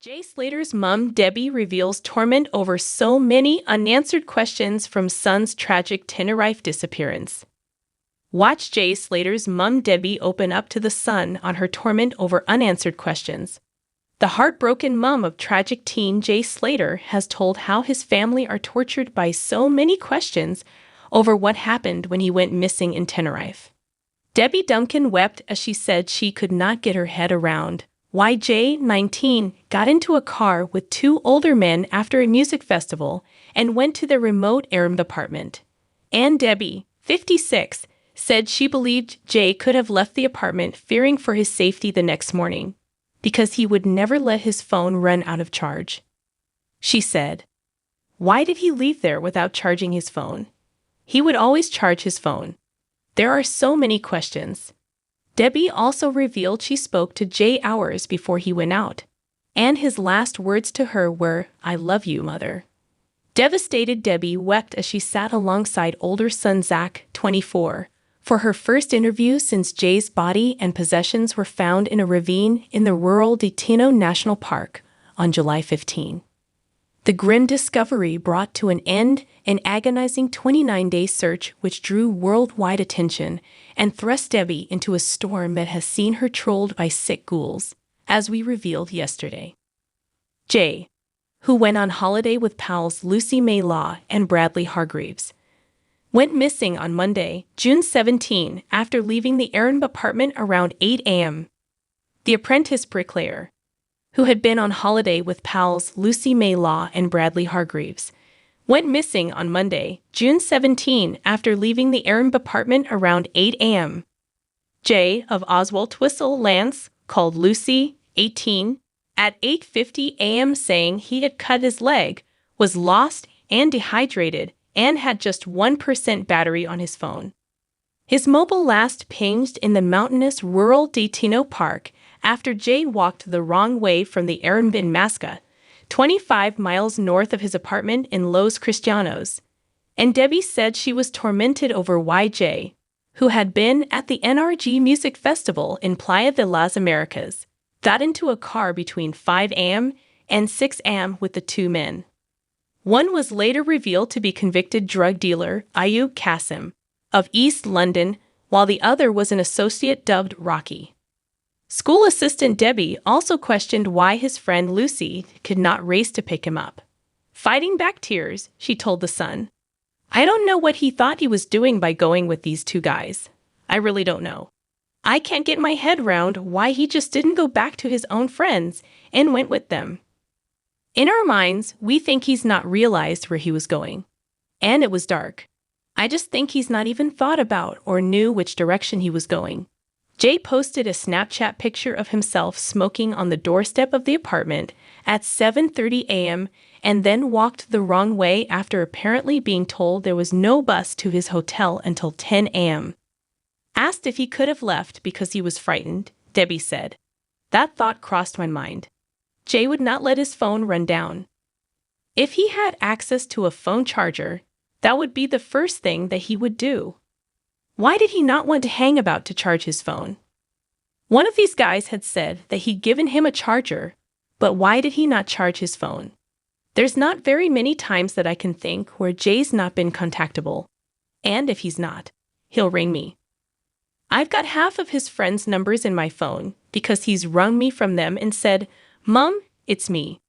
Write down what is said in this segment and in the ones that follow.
Jay Slater's mom, Debbie, reveals torment over so many unanswered questions from son's tragic Tenerife disappearance. Watch Jay Slater's mom, Debbie, open up to the son on her torment over unanswered questions. The heartbroken mom of tragic teen Jay Slater has told how his family are tortured by so many questions over what happened when he went missing in Tenerife. Debbie Duncan wept as she said she could not get her head around why Jay, 19, got into a car with two older men after a music festival and went to their remote Arab apartment. And Debbie, 56, said she believed Jay could have left the apartment fearing for his safety the next morning, because he would never let his phone run out of charge. She said, "Why did he leave there without charging his phone? He would always charge his phone. There are so many questions." Debbie also revealed she spoke to Jay hours before he went out, and his last words to her were, "I love you, mother." Devastated, Debbie wept as she sat alongside older son Zach, 24, for her first interview since Jay's body and possessions were found in a ravine in the rural Teno National Park on July 15. The grim discovery brought to an end an agonizing 29-day search which drew worldwide attention and thrust Debbie into a storm that has seen her trolled by sick ghouls, as we revealed yesterday. Jay, who went on holiday with pals Lucy May Law and Bradley Hargreaves, went missing on Monday, June 17, after leaving the Arab apartment around 8 a.m. The apprentice bricklayer, who had been on holiday with pals Lucy May Law and Bradley Hargreaves, went missing on Monday, June 17, after leaving the Arab apartment around 8 a.m. Jay of Oswald Twistle Lance called Lucy, 18, at 8:50 a.m. saying he had cut his leg, was lost and dehydrated, and had just 1% battery on his phone. His mobile last pinged in the mountainous rural Teno Park after Jay walked the wrong way from the Warren Masca, 25 miles north of his apartment in Los Cristianos. And Debbie said she was tormented over why Jay, who had been at the NRG Music Festival in Playa de las Americas, got into a car between 5 a.m. and 6 a.m. with the two men. One was later revealed to be convicted drug dealer Ayub Qasim of East London, while the other was an associate dubbed Rocky. School assistant Debbie also questioned why his friend Lucy could not race to pick him up. Fighting back tears, she told the Sun, "I don't know what he thought he was doing by going with these two guys. I really don't know. I can't get my head round why he just didn't go back to his own friends and went with them. In our minds, we think he's not realized where he was going. And it was dark. I just think he's not even thought about or knew which direction he was going." Jay posted a Snapchat picture of himself smoking on the doorstep of the apartment at 7:30 a.m. and then walked the wrong way after apparently being told there was no bus to his hotel until 10 a.m. Asked if he could have left because he was frightened, Debbie said, "That thought crossed my mind. Jay would not let his phone run down. If he had access to a phone charger, that would be the first thing that he would do. Why did he not want to hang about to charge his phone?" One of these guys had said that he'd given him a charger, but why did he not charge his phone? There's not very many times that I can think where Jay's not been contactable. And if he's not, he'll ring me. I've got half of his friends' numbers in my phone because he's rung me from them and said, "Mom, it's me."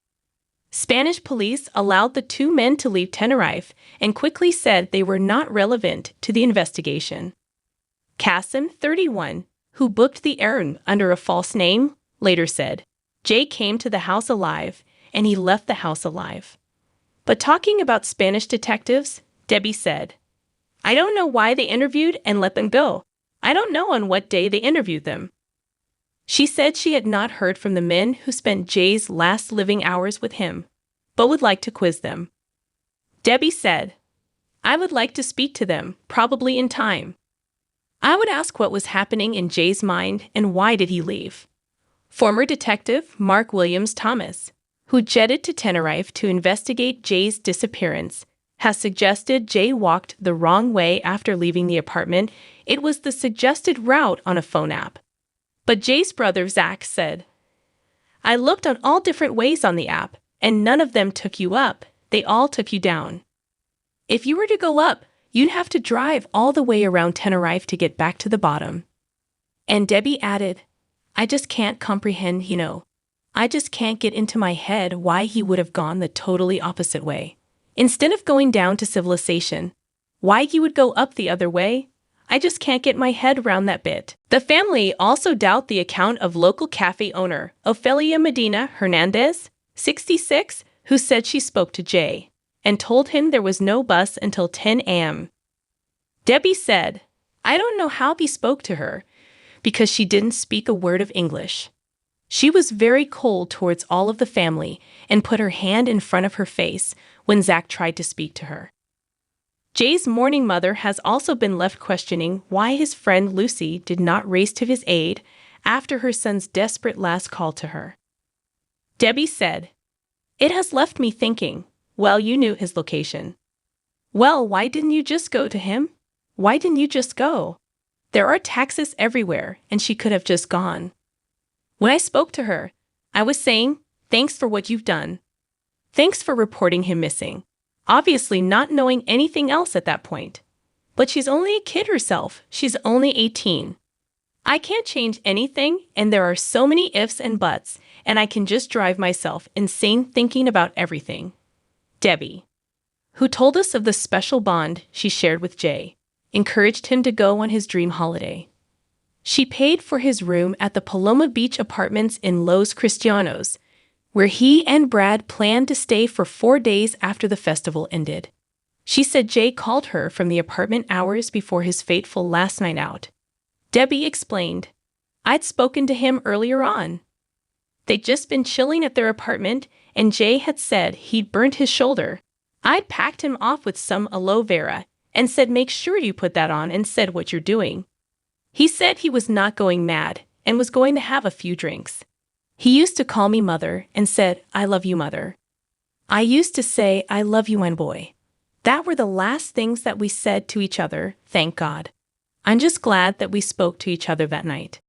Spanish police allowed the two men to leave Tenerife and quickly said they were not relevant to the investigation. Qasim, 31, who booked the errand under a false name, later said, "Jay came to the house alive, and he left the house alive." But talking about Spanish detectives, Debbie said, "I don't know why they interviewed and let them go. I don't know on what day they interviewed them." She said she had not heard from the men who spent Jay's last living hours with him, but would like to quiz them. Debbie said, "I would like to speak to them, probably in time. I would ask what was happening in Jay's mind and why did he leave." Former detective Mark Williams Thomas, who jetted to Tenerife to investigate Jay's disappearance, has suggested Jay walked the wrong way after leaving the apartment. It was the suggested route on a phone app. But Jay's brother Zach said, I looked on all different ways on the app, and none of them took you up. They all took you down. If you were to go up, you'd have to drive all the way around Tenerife to get back to the bottom." And Debbie added, "I just can't comprehend, I just can't get into my head why he would have gone the totally opposite way. Instead of going down to civilization, why he would go up the other way? I just can't get my head around that bit." The family also doubt the account of local cafe owner Ofelia Medina Hernandez, 66, who said she spoke to Jay and told him there was no bus until 10 a.m. Debbie said, "I don't know how he spoke to her because she didn't speak a word of English. She was very cold towards all of the family and put her hand in front of her face when Zach tried to speak to her." Jay's mourning mother has also been left questioning why his friend Lucy did not race to his aid after her son's desperate last call to her. Debbie said, "It has left me thinking, well, you knew his location. Well, why didn't you just go to him? Why didn't you just go? There are taxis everywhere, and she could have just gone." When I spoke to her, I was saying, "Thanks for what you've done. Thanks for reporting him missing," obviously not knowing anything else at that point. But she's only a kid herself. She's only 18. I can't change anything, and there are so many ifs and buts, and I can just drive myself insane thinking about everything. Debbie, who told us of the special bond she shared with Jay, encouraged him to go on his dream holiday. She paid for his room at the Paloma Beach Apartments in Los Cristianos, where he and Brad planned to stay for 4 days after the festival ended. She said Jay called her from the apartment hours before his fateful last night out. Debbie explained, "I'd spoken to him earlier on. They'd just been chilling at their apartment, and Jay had said he'd burnt his shoulder. I'd packed him off with some aloe vera and said, 'Make sure you put that on,' and said what you're doing. He said he was not going mad and was going to have a few drinks. He used to call me mother and said, 'I love you, mother.' I used to say, 'I love you, my boy.' That were the last things that we said to each other, thank God. I'm just glad that we spoke to each other that night."